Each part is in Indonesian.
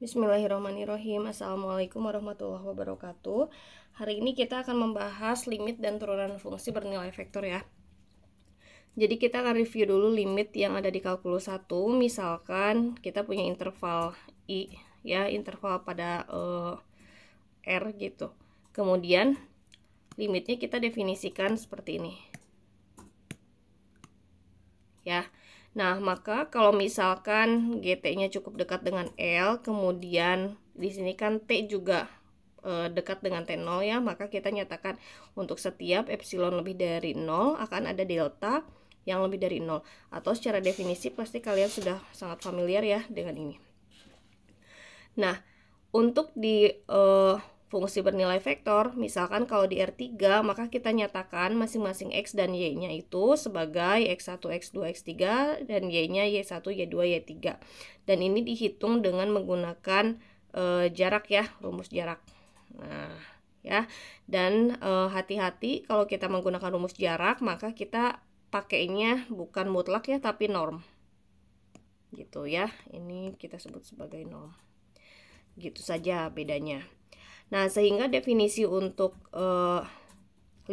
Bismillahirrahmanirrahim. Assalamualaikum warahmatullahi wabarakatuh. Hari ini kita akan membahas limit dan turunan fungsi bernilai vektor ya. Jadi kita akan review dulu limit yang ada di kalkulus 1. Misalkan kita punya interval I ya, interval pada R gitu. Kemudian limitnya kita definisikan seperti ini. Ya. Nah, maka kalau misalkan GT-nya cukup dekat dengan L, kemudian di sini kan T juga dekat dengan T0 ya, maka kita nyatakan untuk setiap epsilon lebih dari 0 akan ada delta yang lebih dari 0. Atau secara definisi pasti kalian sudah sangat familiar ya dengan ini. Nah, untuk di fungsi bernilai vektor, misalkan kalau di R3, maka kita nyatakan masing-masing X dan Y-nya itu sebagai X1, X2, X3, dan Y-nya Y1, Y2, Y3. Dan ini dihitung dengan menggunakan jarak ya, rumus jarak. Nah, ya. Dan hati-hati kalau kita menggunakan rumus jarak, maka kita pakainya bukan mutlak ya, tapi norm. Gitu ya. Ini kita sebut sebagai norm. Gitu saja bedanya. Nah, sehingga definisi untuk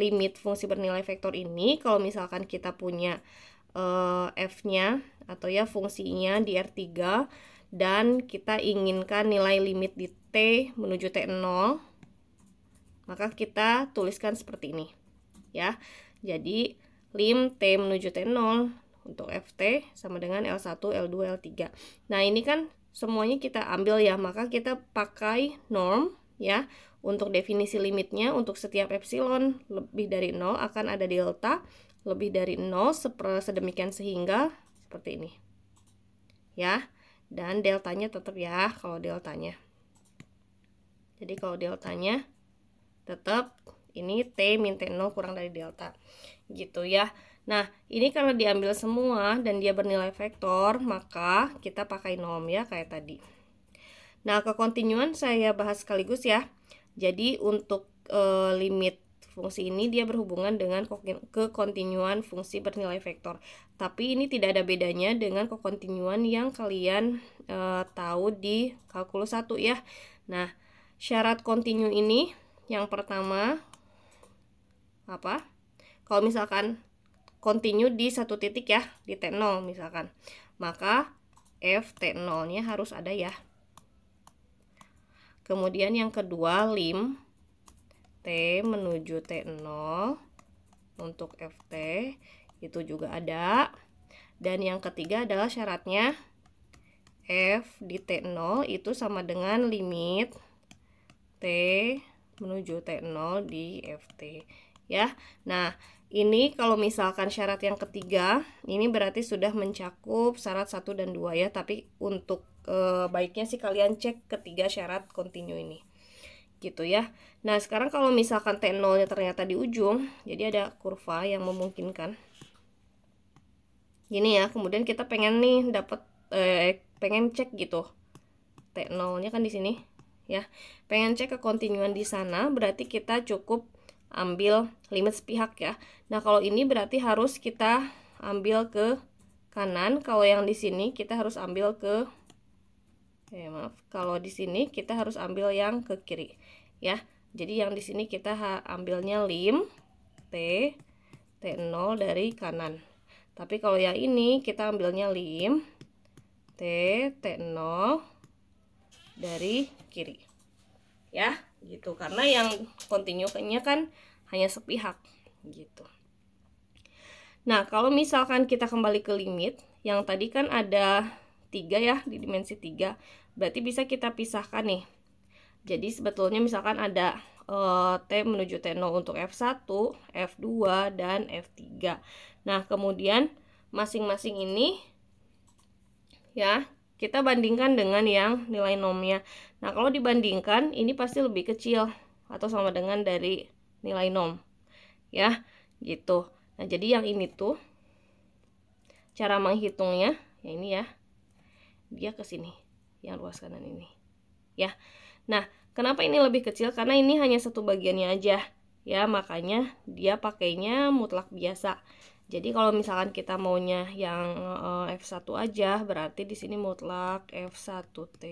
limit fungsi bernilai vektor ini, kalau misalkan kita punya f-nya atau ya fungsinya di R3 dan kita inginkan nilai limit di T menuju T0, maka kita tuliskan seperti ini ya. Jadi lim T menuju T0 untuk ft sama dengan L1, L2, L3. Nah, ini kan semuanya kita ambil ya, maka kita pakai norm ya. Untuk definisi limitnya, untuk setiap epsilon lebih dari 0 akan ada delta lebih dari 0 sedemikian sehingga seperti ini ya. Dan deltanya tetap ya, kalau deltanya. Jadi kalau deltanya tetap ini T min T0 kurang dari delta gitu ya. Nah, ini karena diambil semua dan dia bernilai vektor, maka kita pakai norm ya kayak tadi. Nah, kekontinuan saya bahas sekaligus ya. Jadi untuk limit fungsi ini dia berhubungan dengan kekontinuan fungsi bernilai vektor. Tapi ini tidak ada bedanya dengan kekontinuan yang kalian tahu di kalkulus 1 ya. Nah, syarat kontinu ini yang pertama apa? Kalau misalkan kontinu di satu titik ya, di T0 misalkan, maka f T0-nya harus ada ya. Kemudian yang kedua, lim T menuju T0 untuk ft itu juga ada. Dan yang ketiga adalah syaratnya f di T0 itu sama dengan limit T menuju T0 di ft ya. Nah, ini kalau misalkan syarat yang ketiga, ini berarti sudah mencakup syarat 1 dan 2 ya, tapi untuk baiknya sih kalian cek ketiga syarat kontinu ini. Gitu ya. Nah, sekarang kalau misalkan T0-nya ternyata di ujung, jadi ada kurva yang memungkinkan. Gini ya, kemudian kita pengen nih dapat pengen cek gitu. T0-nya kan di sini ya. Pengen cek kekontinuan di sana, berarti kita cukup ambil limit sepihak ya. Nah, kalau ini berarti harus kita ambil ke kanan. Kalau yang di sini kita harus ambil ke kalau di sini kita harus ambil yang ke kiri ya. Jadi yang di sini kita ambilnya lim T T0 dari kanan. Tapi kalau yang ini kita ambilnya lim T T0 dari kiri. Ya, gitu. Karena yang kontinunya kan hanya sepihak gitu. Nah, kalau misalkan kita kembali ke limit, yang tadi kan ada 3 ya, di dimensi 3. Berarti bisa kita pisahkan nih. Jadi sebetulnya misalkan ada T menuju T0 untuk F1, F2, dan F3. Nah, kemudian masing-masing ini ya, kita bandingkan dengan yang nilai normnya. Nah, kalau dibandingkan, ini pasti lebih kecil atau sama dengan dari nilai norm. Ya, gitu. Nah, jadi yang ini tuh cara menghitungnya, ya ini ya. Dia ke sini, yang ruas kanan ini. Ya. Nah, kenapa ini lebih kecil? Karena ini hanya satu bagiannya aja. Ya, makanya dia pakainya mutlak biasa. Jadi kalau misalkan kita maunya yang F1 aja, berarti di sini mutlak F1T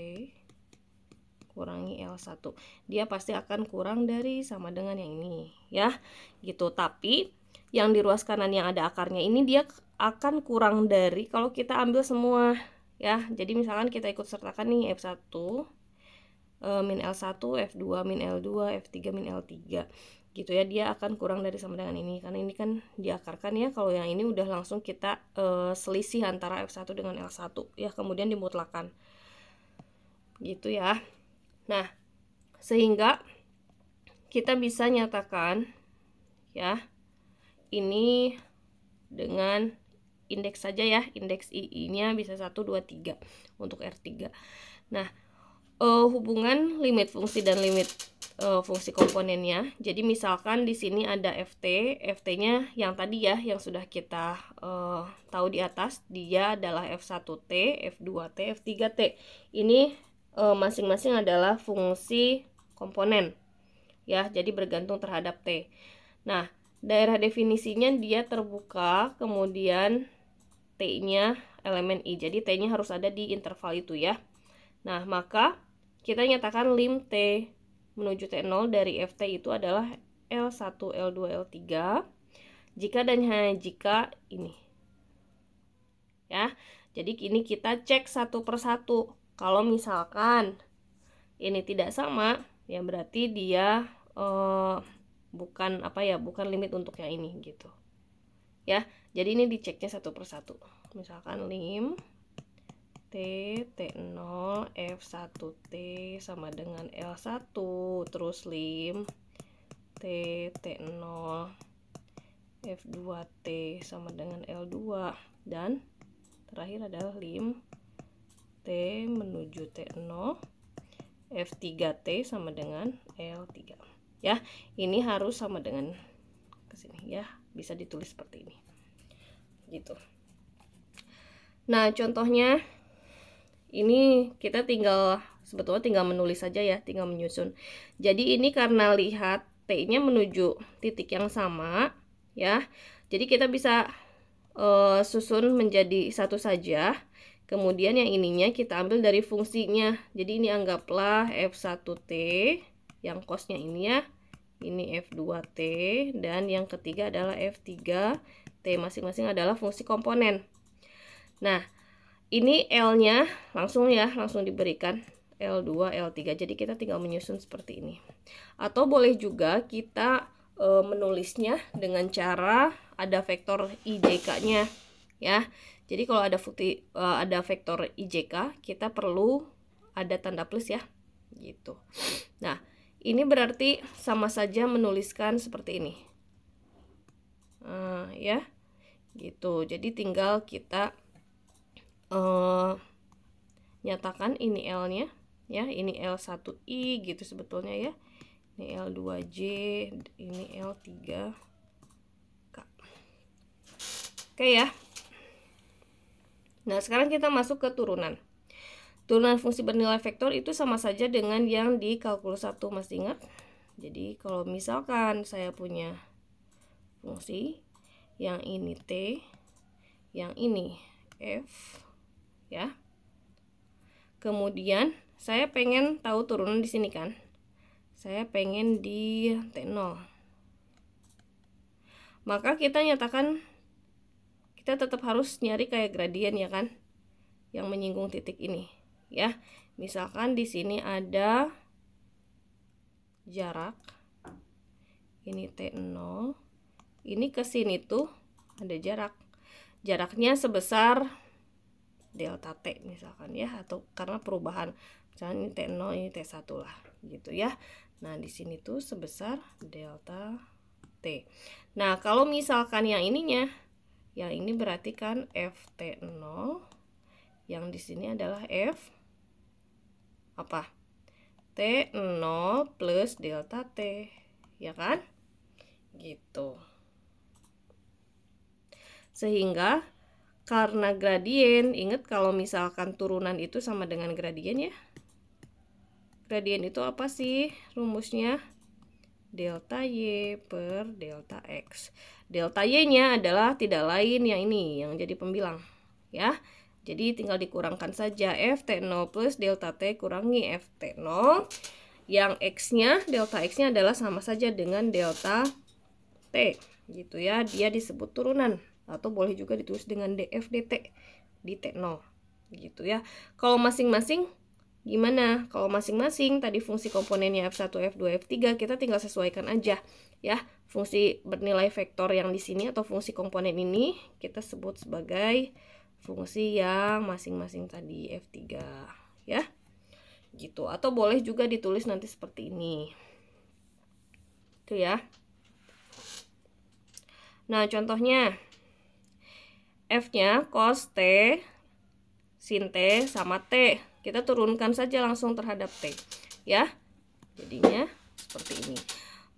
kurangi L1. Dia pasti akan kurang dari sama dengan yang ini ya. Gitu. Tapi yang di ruas kanan yang ada akarnya ini dia akan kurang dari kalau kita ambil semua ya. Jadi misalkan kita ikut sertakan nih F1 min L1, F2 min L2, F3 min L3 gitu ya, dia akan kurang dari sama dengan ini karena ini kan diakarkan ya. Kalau yang ini udah langsung kita selisih antara F1 dengan L1 ya, kemudian dimutlakan gitu ya. Nah, sehingga kita bisa nyatakan ya ini dengan indeks saja ya, indeks II-nya bisa 1, 2, 3 untuk R3. Nah, hubungan limit fungsi dan limit fungsi komponennya. Jadi misalkan di sini ada FT-nya yang tadi ya, yang sudah kita tahu di atas, dia adalah F1T, F2T, F3T. Ini masing-masing adalah fungsi komponen ya, jadi bergantung terhadap T. Nah, daerah definisinya dia terbuka, kemudian T-nya elemen I. Jadi T-nya harus ada di interval itu ya. Nah, maka kita nyatakan lim T menuju T0 dari FT itu adalah L1, L2, L3 jika dan hanya jika ini ya. Jadi ini kita cek satu persatu. Kalau misalkan ini tidak sama ya berarti dia bukan bukan limit untuk yang ini gitu ya. Jadi ini diceknya satu persatu. Misalkan lim T0 F1T sama dengan L1, terus lim T0 F2T sama dengan L2, dan terakhir adalah lim T menuju T0 F3T sama dengan L3 ya. Ini harus sama dengan kesini ya, bisa ditulis seperti ini gitu. Nah, contohnya ini kita sebetulnya tinggal menulis saja ya, tinggal menyusun. Jadi ini karena lihat T-nya menuju titik yang sama ya, jadi kita bisa susun menjadi satu saja. Kemudian yang ininya kita ambil dari fungsinya. Jadi ini anggaplah F1T yang cosnya ini ya, ini F2T, dan yang ketiga adalah F3T. Masing-masing adalah fungsi komponen. Nah, ini L-nya langsung diberikan L2, L3. Jadi kita tinggal menyusun seperti ini. Atau boleh juga kita menulisnya dengan cara ada vektor IJK-nya ya. Jadi kalau ada vektor IJK, kita perlu ada tanda plus ya gitu. Nah, ini berarti sama saja menuliskan seperti ini ya gitu. Jadi tinggal kita nyatakan ini L-nya ya, ini L1I gitu sebetulnya ya, ini L2J, ini L3K. Oke ya. Nah, sekarang kita masuk ke turunan. Turunan fungsi bernilai vektor itu sama saja dengan yang di kalkulus 1, masih ingat? Jadi kalau misalkan saya punya fungsi yang ini T, yang ini F ya. Kemudian saya pengen tahu turunan di sini kan. Saya pengen di T0. Maka kita nyatakan kita tetap harus nyari kayak gradien ya kan, yang menyinggung titik ini ya. Misalkan di sini ada jarak, ini T0, ini ke sini tuh ada jarak. Jaraknya sebesar delta T misalkan ya, atau karena perubahan misalnya ini T0 ini T1 lah gitu ya. Nah, di sini tuh sebesar delta T. Nah, kalau misalkan yang ininya, yang ini berarti kan FT0, yang di sini adalah F apa? T0 plus delta T, ya kan? Gitu. Sehingga karena gradien, ingat kalau misalkan turunan itu sama dengan gradien ya. Gradien itu apa sih rumusnya? Delta Y per delta X. Delta Y-nya adalah tidak lain yang ini, yang jadi pembilang ya. Jadi tinggal dikurangkan saja ft0 plus delta t kurangi ft0. Yang x-nya, delta x-nya adalah sama saja dengan delta t gitu ya. Dia disebut turunan atau boleh juga ditulis dengan df dt di t0 gitu ya. Kalau masing-masing gimana? Kalau masing-masing tadi fungsi komponennya f1, f2, f3 kita tinggal sesuaikan aja ya. Fungsi bernilai vektor yang di sini atau fungsi komponen ini kita sebut sebagai fungsi yang masing-masing tadi f3 ya. Gitu. Atau boleh juga ditulis nanti seperti ini. Itu ya. Nah, contohnya f-nya cos t sin t sama t. Kita turunkan saja langsung terhadap t ya. Jadinya seperti ini.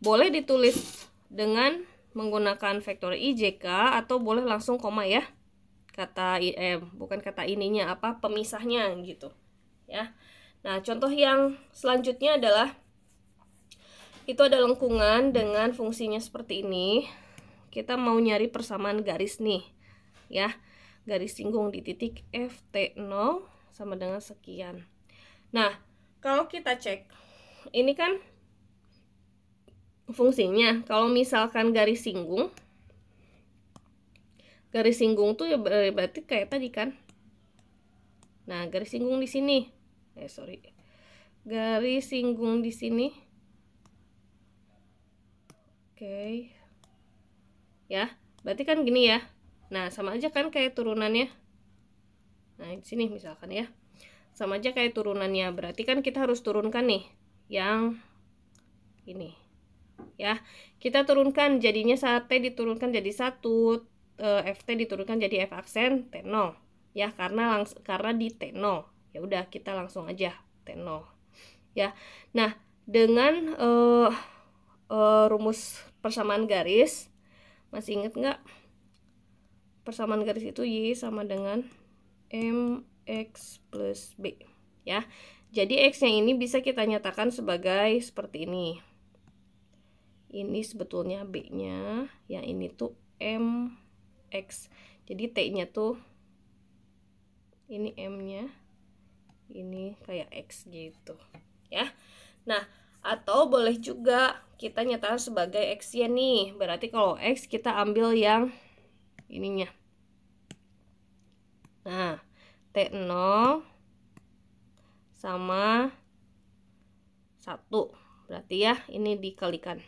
Boleh ditulis dengan menggunakan vektor IJK atau boleh langsung koma ya. Bukan kata ininya apa, pemisahnya gitu ya. Nah, contoh yang selanjutnya adalah itu ada lengkungan dengan fungsinya seperti ini. Kita mau nyari persamaan garis nih ya. Garis singgung di titik ft0 sama dengan sekian. Nah, kalau kita cek ini kan fungsinya, kalau misalkan garis singgung tuh ya berarti kayak tadi kan. Nah, garis singgung di sini. Garis singgung di sini. Oke. Ya, berarti kan gini ya. Nah, sama aja kan kayak turunannya. Nah, di sini misalkan ya. Sama aja kayak turunannya. Berarti kan kita harus turunkan nih yang ini. Ya, kita turunkan jadinya saat t diturunkan jadi 1, ft diturunkan jadi f aksen t0 ya, karena di t0 ya udah kita langsung aja t0 ya. Nah, dengan rumus persamaan garis, masih inget nggak persamaan garis itu y sama dengan mx plus b ya. Jadi x-nya ini bisa kita nyatakan sebagai seperti ini. Ini sebetulnya B-nya, yang ini tuh MX. Jadi T-nya tuh ini M-nya, ini kayak X gitu ya. Nah, atau boleh juga kita nyatakan sebagai X-nya nih. Berarti kalau X kita ambil yang ininya. Nah, T0 sama 1. Berarti ya ini dikalikan.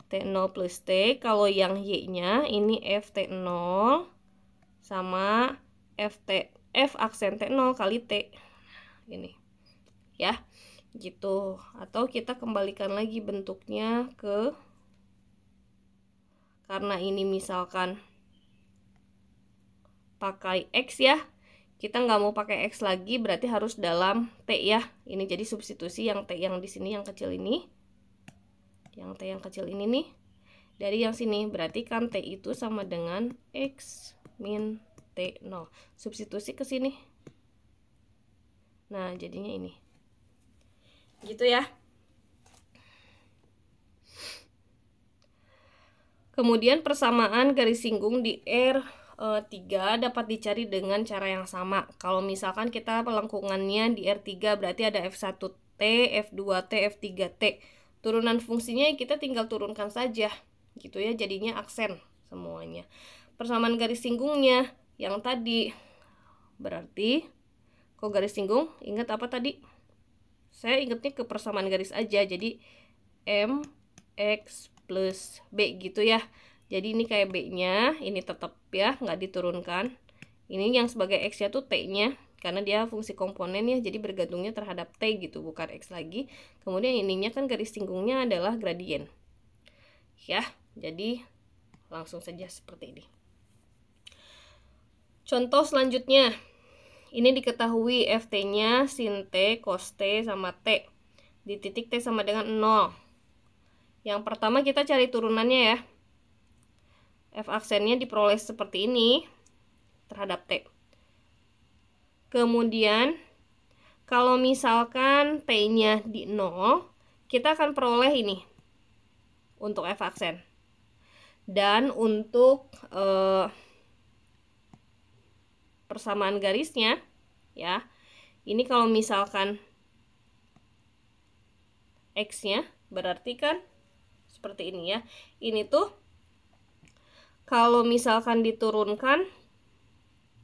T0 plus T, kalau yang Y-nya ini FT0 sama F aksen T0 kali T. Ini ya, gitu. Atau kita kembalikan lagi bentuknya ke, karena ini misalkan pakai X ya, kita nggak mau pakai X lagi, berarti harus dalam T ya. Ini jadi substitusi yang T yang di sini yang kecil ini. Yang T yang kecil ini nih dari yang sini, berarti kan T itu sama dengan X min T0. Substitusi ke sini. Nah, jadinya ini. Gitu ya. Kemudian persamaan garis singgung di R3 dapat dicari dengan cara yang sama. Kalau misalkan kita pelengkungannya di R3 berarti ada F1T, F2T, F3T. Turunan fungsinya kita tinggal turunkan saja gitu ya, jadinya aksen semuanya. Persamaan garis singgungnya yang tadi berarti kok garis singgung, ingat apa tadi? Saya ingatnya ke persamaan garis aja, jadi MX plus B gitu ya. Jadi ini kayak B-nya, ini tetap ya, nggak diturunkan. Ini yang sebagai X-nya tuh T-nya, karena dia fungsi komponen ya, jadi bergantungnya terhadap T gitu, bukan X lagi. Kemudian ininya kan garis singgungnya adalah gradien ya, jadi langsung saja seperti ini. Contoh selanjutnya, ini diketahui ft-nya sin T cos T sama T di titik T sama dengan 0. Yang pertama kita cari turunannya ya. F aksennya diperoleh seperti ini terhadap T. Kemudian kalau misalkan T-nya di 0, kita akan peroleh ini untuk F aksen. Dan untuk persamaan garisnya ya. Ini kalau misalkan X-nya berarti kan seperti ini ya. Ini tuh kalau misalkan diturunkan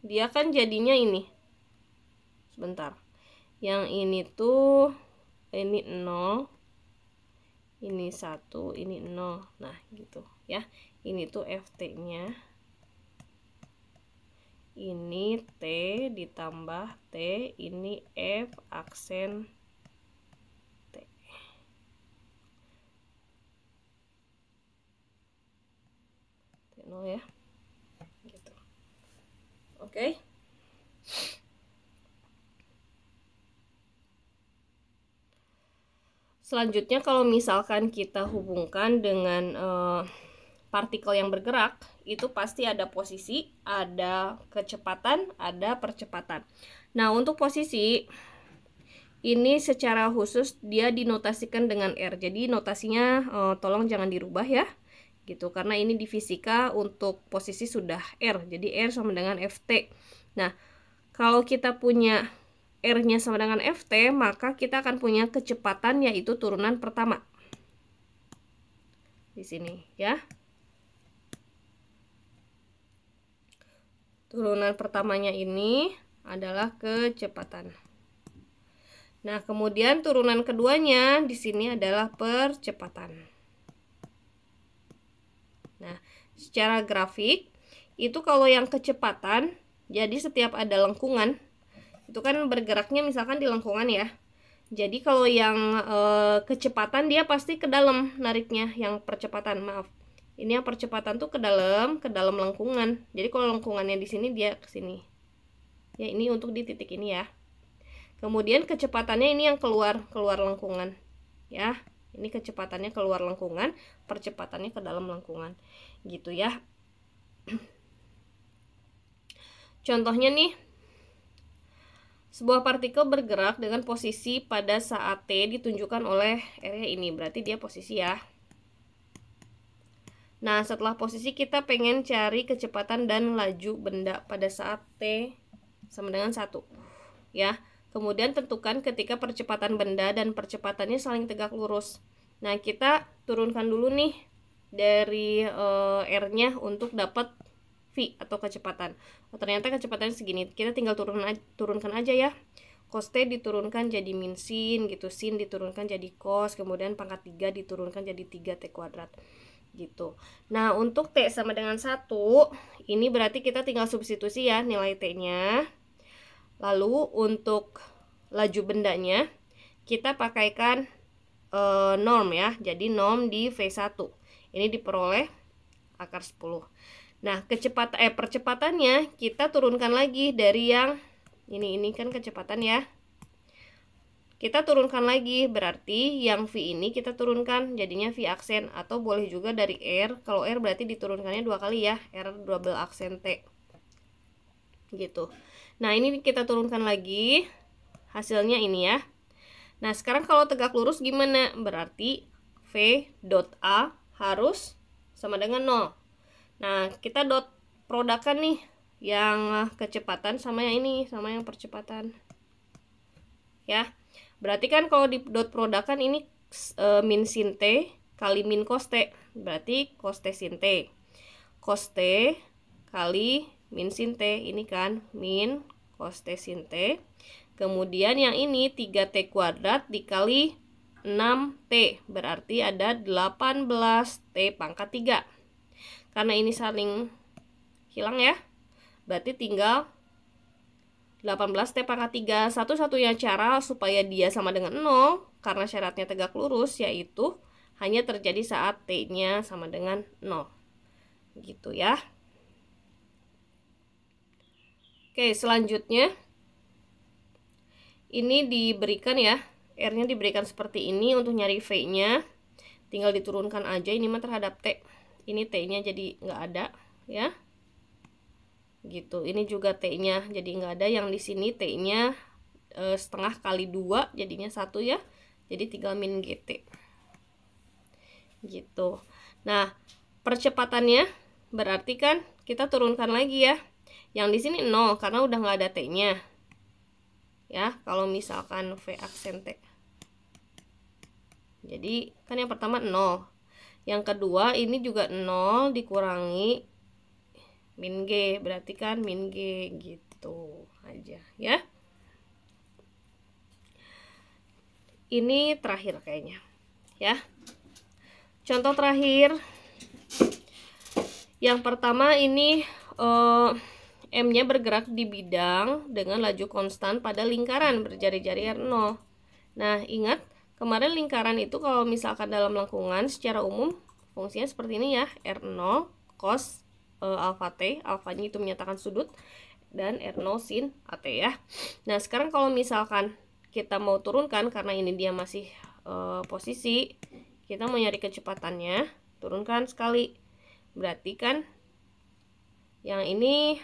dia kan jadinya ini. Sebentar. Yang ini tuh ini 0. Ini 1, ini 0. Nah, gitu ya. Ini tuh FT-nya. Ini T ditambah T, ini F aksen T. T0 ya. Gitu. Oke. Selanjutnya kalau misalkan kita hubungkan dengan partikel yang bergerak, itu pasti ada posisi, ada kecepatan, ada percepatan. Nah, untuk posisi ini secara khusus dia dinotasikan dengan R. Jadi notasinya tolong jangan dirubah ya. Gitu, karena ini di fisika untuk posisi sudah R. Jadi R sama dengan Ft. Nah, kalau kita punya R-nya sama dengan Ft, maka kita akan punya kecepatan yaitu turunan pertama. Di sini ya. Turunan pertamanya ini adalah kecepatan. Nah, kemudian turunan keduanya di sini adalah percepatan. Nah, secara grafik itu kalau yang kecepatan, jadi setiap ada lengkungan itu kan bergeraknya misalkan di lengkungan ya. Jadi kalau yang kecepatan dia pasti ke dalam nariknya, yang percepatan maaf. Ini yang percepatan tuh ke dalam lengkungan. Jadi kalau lengkungannya di sini dia ke sini. Ya, ini untuk di titik ini ya. Kemudian kecepatannya ini yang keluar lengkungan. Ya, ini kecepatannya keluar lengkungan, percepatannya ke dalam lengkungan. Gitu ya. Contohnya nih, sebuah partikel bergerak dengan posisi pada saat T ditunjukkan oleh R-nya ini. Berarti dia posisi ya. Nah, setelah posisi kita pengen cari kecepatan dan laju benda pada saat T sama dengan 1. Ya. Kemudian tentukan ketika percepatan benda dan percepatannya saling tegak lurus. Nah, kita turunkan dulu nih dari R-nya untuk dapat V atau kecepatan. Oh, ternyata kecepatannya segini. Kita tinggal turunkan aja ya. Cos T diturunkan jadi min sin gitu. Sin diturunkan jadi cos. Kemudian pangkat 3 diturunkan jadi 3T kuadrat. Gitu. Nah, untuk T sama dengan 1, ini berarti kita tinggal substitusi ya nilai T-nya. Lalu untuk laju bendanya, kita pakaikan norm ya. Jadi norm di V1. Ini diperoleh akar 10. Nah, percepatannya kita turunkan lagi dari yang ini kan kecepatan ya. Kita turunkan lagi, berarti yang V ini kita turunkan jadinya V aksen, atau boleh juga dari R. Kalau R berarti diturunkannya 2 kali ya, R double aksen T. Gitu. Nah, ini kita turunkan lagi. Hasilnya ini ya. Nah, sekarang kalau tegak lurus gimana? Berarti V dot A harus sama dengan 0. Nah, kita dot produkkan nih yang kecepatan sama yang ini, sama yang percepatan. Ya. Berarti kan kalau di dot produkkan ini min sin T kali min cos T. Berarti cos T sin T. Cos T kali min sin T, ini kan min cos T sin T. Kemudian yang ini 3T kuadrat dikali 6T. Berarti ada 18T pangkat 3. Karena ini saling hilang ya, berarti tinggal 18T pangkat 3. Satu-satunya cara supaya dia sama dengan 0, karena syaratnya tegak lurus, yaitu hanya terjadi saat T-nya sama dengan 0. Gitu ya. Oke, selanjutnya ini diberikan ya, R-nya diberikan seperti ini. Untuk nyari V-nya tinggal diturunkan aja ini mah terhadap T. Ini T-nya jadi nggak ada ya. Gitu. Ini juga T-nya jadi nggak ada. Yang di sini T-nya setengah kali 2 jadinya 1 ya. Jadi tinggal min GT. Gitu. Nah, percepatannya berarti kan kita turunkan lagi ya. Yang di sini 0 karena udah nggak ada T-nya. Ya, kalau misalkan V aksen T. Jadi, kan yang pertama 0. Yang kedua ini juga 0 dikurangi min G, berarti kan min G gitu aja ya. Ini terakhir kayaknya ya. Contoh terakhir. Yang pertama ini M-nya bergerak di bidang dengan laju konstan pada lingkaran berjari-jari R0. Nah, ingat kemarin lingkaran itu kalau misalkan dalam lengkungan secara umum fungsinya seperti ini ya, R0 cos alfa T, alfanya itu menyatakan sudut, dan R0 sin AT ya. Nah, sekarang kalau misalkan kita mau turunkan, karena ini dia masih posisi, kita mau nyari kecepatannya, turunkan sekali. Berarti kan yang ini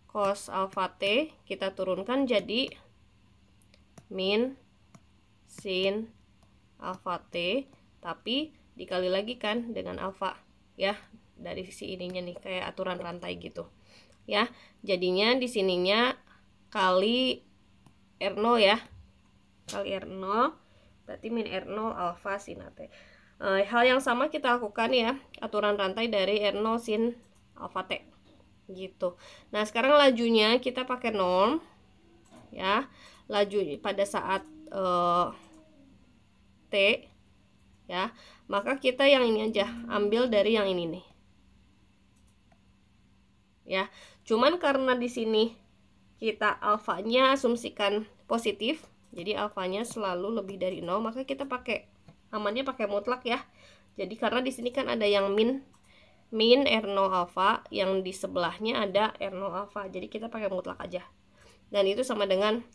cos alfa T kita turunkan jadi min sin alfa T, tapi dikali lagi kan dengan alfa ya, dari sisi ininya nih kayak aturan rantai gitu ya. Jadinya di sininya kali R0 ya, kali R0 berarti min R0 alfa sin AT. Hal yang sama kita lakukan ya, aturan rantai dari R0 sin alfa T gitu. Nah, sekarang lajunya kita pakai norm ya. Laju pada saat T ya, maka kita yang ini aja ambil dari yang ini nih ya. Cuman karena di sini kita alfanya asumsikan positif, jadi alfanya selalu lebih dari 0, maka kita pakai amannya pakai mutlak ya. Jadi karena di sini kan ada yang min R0 alfa, yang di sebelahnya ada R0 alfa, jadi kita pakai mutlak aja, dan itu sama dengan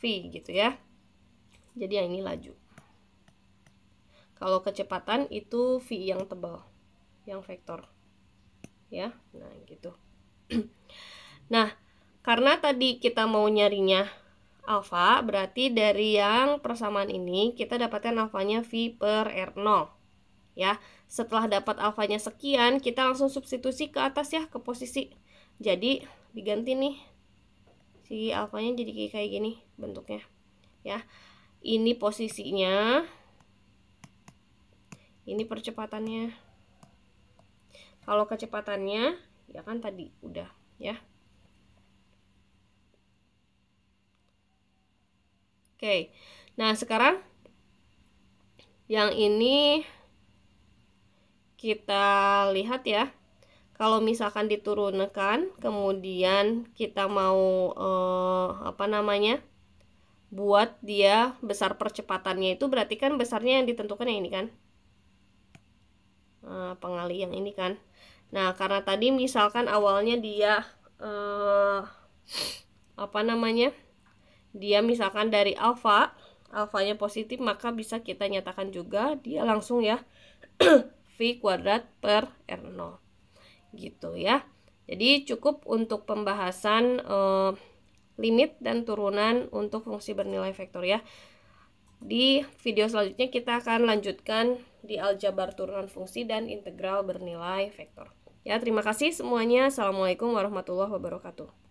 V gitu ya. Jadi yang ini laju. Kalau kecepatan itu V yang tebal, yang vektor ya. Nah gitu. Nah, karena tadi kita mau nyarinya alfa, berarti dari yang persamaan ini kita dapatkan alfanya V per R0 ya. Setelah dapat alfanya sekian, kita langsung substitusi ke atas ya, ke posisi. Jadi diganti nih si alfanya jadi kayak gini bentuknya ya. Ini posisinya, ini percepatannya. Kalau kecepatannya ya kan tadi udah ya. Oke. Nah, sekarang yang ini kita lihat ya. Kalau misalkan diturunkan, kemudian kita mau buat dia besar percepatannya, itu berarti kan besarnya yang ditentukan yang ini kan, pengali yang ini kan. Nah, karena tadi misalkan awalnya dia dia misalkan dari alfanya positif, maka bisa kita nyatakan juga dia langsung ya V kuadrat per R0 gitu ya. Jadi cukup untuk pembahasan limit dan turunan untuk fungsi bernilai vektor ya. Di video selanjutnya kita akan lanjutkan di aljabar turunan fungsi dan integral bernilai vektor ya. Terima kasih semuanya. Assalamualaikum warahmatullahi wabarakatuh.